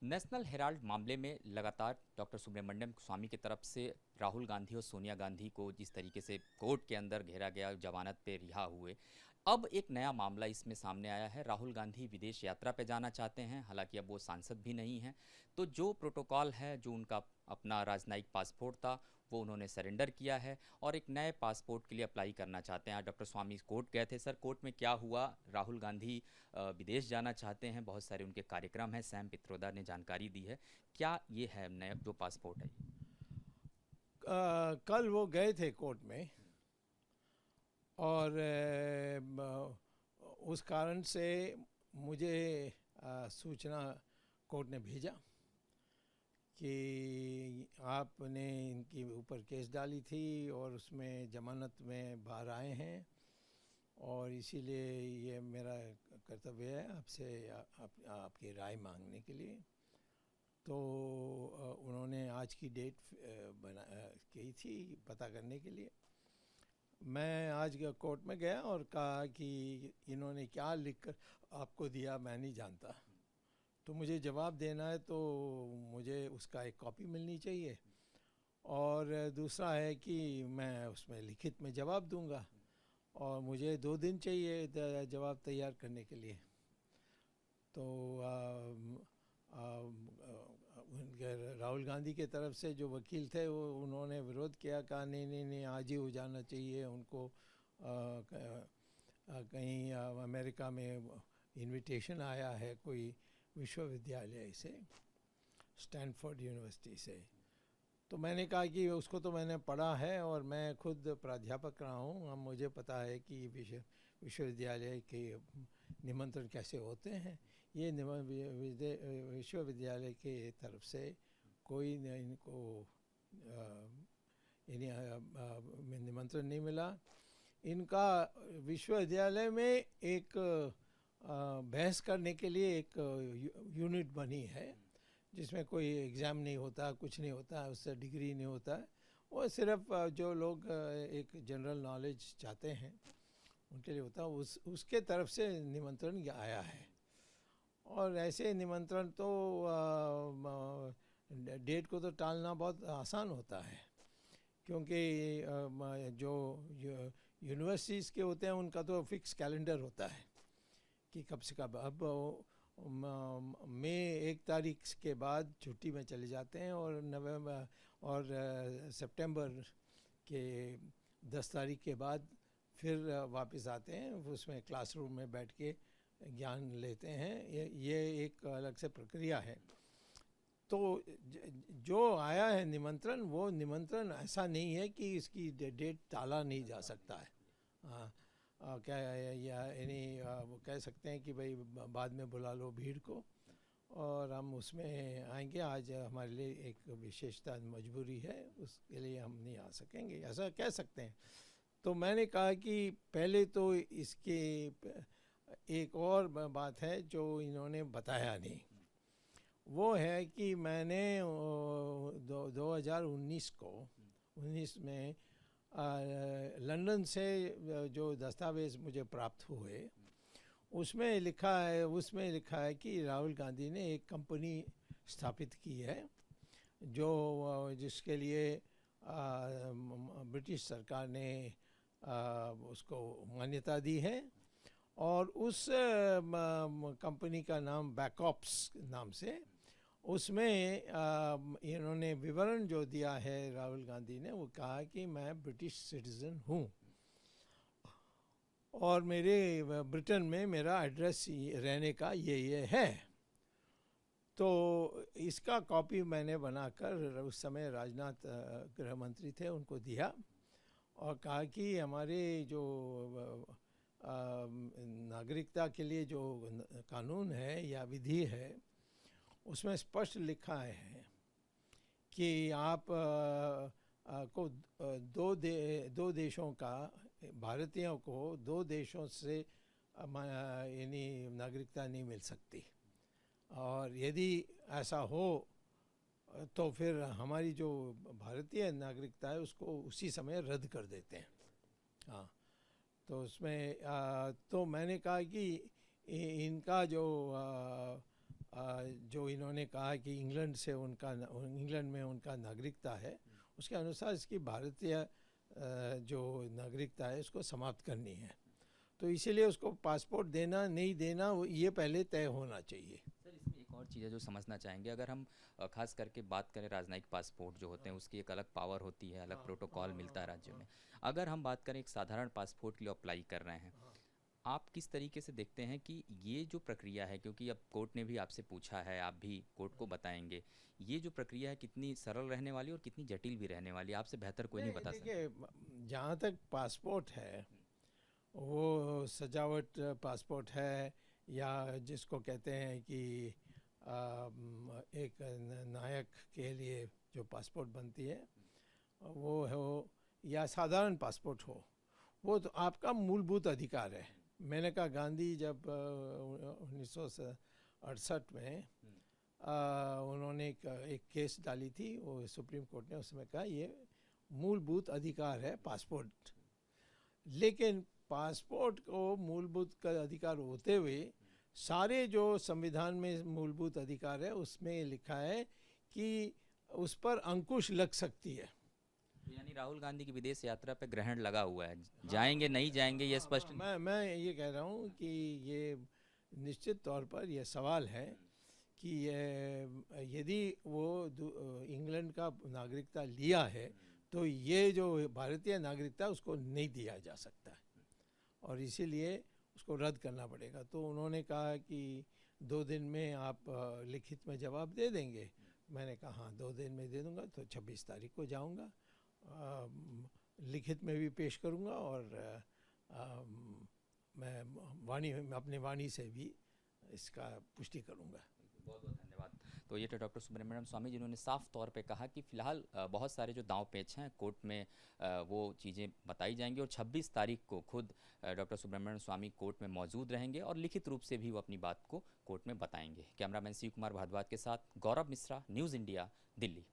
National Herald मामले में लगातार डॉक्टर सुब्रमण्यम स्वामी की तरफ से राहुल गांधी और सोनिया गांधी को जिस तरीके से कोर्ट के अंदर घेरा गया, जमानत पे रिहा हुए। अब एक नया मामला इसमें सामने आया है। राहुल गांधी विदेश यात्रा पे जाना चाहते हैं, हालांकि अब वो सांसद भी नहीं हैं। तो जो प्रोटोकॉल है, जो उनका अपना राजनयिक पासपोर्ट था, वो उन्होंने सरेंडर किया है और एक नए पासपोर्ट के लिए अप्लाई करना चाहते हैं। आज डॉक्टर स्वामी कोर्ट गए थे। सर, कोर्ट में क्या हुआ? राहुल गांधी विदेश जाना चाहते हैं, बहुत सारे उनके कार्यक्रम हैं, सैम पित्रोदा ने जानकारी दी है। क्या ये है नया जो पासपोर्ट है? कल वो गए थे कोर्ट में और उस कारण से मुझे सूचना कोर्ट ने भेजा कि आपने इनके ऊपर केस डाली थी और उसमें जमानत में बाहर आए हैं और इसीलिए ये मेरा कर्तव्य है आपसे आपकी राय मांगने के लिए। तो उन्होंने आज की डेट की थी पता करने के लिए। मैं आज कोर्ट में गया और कहा कि इन्होंने क्या लिखकर आपको दिया मैं नहीं जानता, तो मुझे जवाब देना है तो मुझे उसका एक कॉपी मिलनी चाहिए और दूसरा है कि मैं उसमें लिखित में जवाब दूंगा और मुझे 2 दिन चाहिए जवाब तैयार करने के लिए। तो उनके राहुल गांधी के तरफ से जो वकील थे वो उन्होंने विरोध किया, कहा नहीं नहीं नहीं आज ही हो जाना चाहिए उनको। कहीं अमेरिका में इनविटेशन आया है कोई विश्वविद्यालय से, स्टैनफोर्ड यूनिवर्सिटी से। तो मैंने कहा कि उसको तो मैंने पढ़ा है और मैं खुद प्राध्यापक रहा हूँ, हम मुझे पता है कि विश्वविद्यालय के निमंत्रण कैसे होते हैं। ये विश्वविद्यालय के तरफ से कोई इनको निमंत्रण नहीं मिला। इनका विश्वविद्यालय में एक बहस करने के लिए एक यूनिट बनी है जिसमें कोई एग्ज़ाम नहीं होता, कुछ नहीं होता, उससे डिग्री नहीं होता है। वो सिर्फ जो लोग एक जनरल नॉलेज चाहते हैं उनके लिए होता है। उसके तरफ से निमंत्रण आया है और ऐसे निमंत्रण तो डेट को तो टालना बहुत आसान होता है, क्योंकि जो यूनिवर्सिटीज़ के होते हैं उनका तो फिक्स कैलेंडर होता है कि कब से कब। अब मई 1 तारीख के बाद छुट्टी में चले जाते हैं और नवंबर और सितंबर के 10 तारीख के बाद फिर वापस आते हैं, उसमें क्लासरूम में बैठ के ज्ञान लेते हैं। ये एक अलग से प्रक्रिया है। तो जो आया है निमंत्रण, वो निमंत्रण ऐसा नहीं है कि इसकी डेट टाला नहीं जा सकता है। हाँ, क्या या यानी वो कह सकते हैं कि भाई बाद में बुला लो भीड़ को और हम उसमें आएंगे। आज हमारे लिए एक विशेषता मजबूरी है, उसके लिए हम नहीं आ सकेंगे, ऐसा कह सकते हैं। तो मैंने कहा कि पहले तो इसके एक और बात है जो इन्होंने बताया नहीं, वो है कि मैंने 2019 को 19 में लंदन से जो दस्तावेज़ मुझे प्राप्त हुए उसमें लिखा है कि राहुल गांधी ने एक कंपनी स्थापित की है जो जिसके लिए ब्रिटिश सरकार ने उसको मान्यता दी है और उस कंपनी का नाम बैकऑप्स नाम से, उसमें इन्होंने विवरण जो दिया है राहुल गांधी ने, वो कहा कि मैं ब्रिटिश सिटीज़न हूँ और मेरे ब्रिटेन में मेरा एड्रेस रहने का ये है। तो इसका कॉपी मैंने बनाकर उस समय राजनाथ गृह मंत्री थे उनको दिया और कहा कि हमारे जो नागरिकता के लिए जो कानून है या विधि है उसमें स्पष्ट लिखा है कि आप को दो देशों का, भारतीयों को 2 देशों से यानी नागरिकता नहीं मिल सकती और यदि ऐसा हो तो फिर हमारी जो भारतीय नागरिकता है उसको उसी समय रद्द कर देते हैं। हाँ, तो उसमें तो मैंने कहा कि इनका जो जो इन्होंने कहा कि इंग्लैंड में उनका नागरिकता है, उसके अनुसार इसकी भारतीय जो नागरिकता है उसको समाप्त करनी है। तो इसीलिए उसको पासपोर्ट देना नहीं देना ये पहले तय होना चाहिए। सर इसमें एक और चीज़ है जो समझना चाहेंगे, अगर हम खास करके बात करें राजनयिक पासपोर्ट जो होते हैं उसकी एक अलग पावर होती है, अलग प्रोटोकॉल मिलता है राज्य में। अगर हम बात करें एक साधारण पासपोर्ट के लिए अप्लाई कर रहे हैं, आप किस तरीके से देखते हैं कि ये जो प्रक्रिया है, क्योंकि अब कोर्ट ने भी आपसे पूछा है, आप भी कोर्ट को बताएंगे, ये जो प्रक्रिया है कितनी सरल रहने वाली और कितनी जटिल भी रहने वाली है, आपसे बेहतर कोई नहीं बता सकता। देखिए, जहाँ तक पासपोर्ट है, वो सजावट पासपोर्ट है या जिसको कहते हैं कि एक नायक के लिए जो पासपोर्ट बनती है वो हो, या साधारण पासपोर्ट हो, वो तो आपका मूलभूत अधिकार है। मैंने कहा गांधी जब 1968 में उन्होंने एक केस डाली थी, वो सुप्रीम कोर्ट ने उसमें कहा ये मूलभूत अधिकार है पासपोर्ट। लेकिन पासपोर्ट को मूलभूत का अधिकार होते हुए सारे जो संविधान में मूलभूत अधिकार है उसमें लिखा है कि उस पर अंकुश लग सकती है। यानी राहुल गांधी की विदेश यात्रा पे ग्रहण लगा हुआ है, जाएंगे नहीं जाएंगे ये स्पष्ट नहीं। मैं ये कह रहा हूँ कि ये निश्चित तौर पर यह सवाल है कि यदि वो इंग्लैंड का नागरिकता लिया है तो ये जो भारतीय नागरिकता उसको नहीं दिया जा सकता है और इसीलिए उसको रद्द करना पड़ेगा। तो उन्होंने कहा कि 2 दिन में आप लिखित में जवाब दे देंगे। मैंने कहा हाँ 2 दिन में दे दूंगा। तो 26 तारीख को जाऊंगा, लिखित में भी पेश करूंगा और मैं अपने वाणी से भी इसका पुष्टि करूंगा। बहुत बहुत धन्यवाद। तो ये थे डॉक्टर सुब्रमण्यम स्वामी, जिन्होंने साफ तौर पे कहा कि फिलहाल बहुत सारे जो दांव पेच हैं कोर्ट में वो चीज़ें बताई जाएंगी और 26 तारीख को खुद डॉक्टर सुब्रमण्यम स्वामी कोर्ट में मौजूद रहेंगे और लिखित रूप से भी वो अपनी बात को कोर्ट में बताएंगे। कैमरामैन शिव कुमार भारद्वाज के साथ गौरव मिश्रा, न्यूज़ इंडिया, दिल्ली।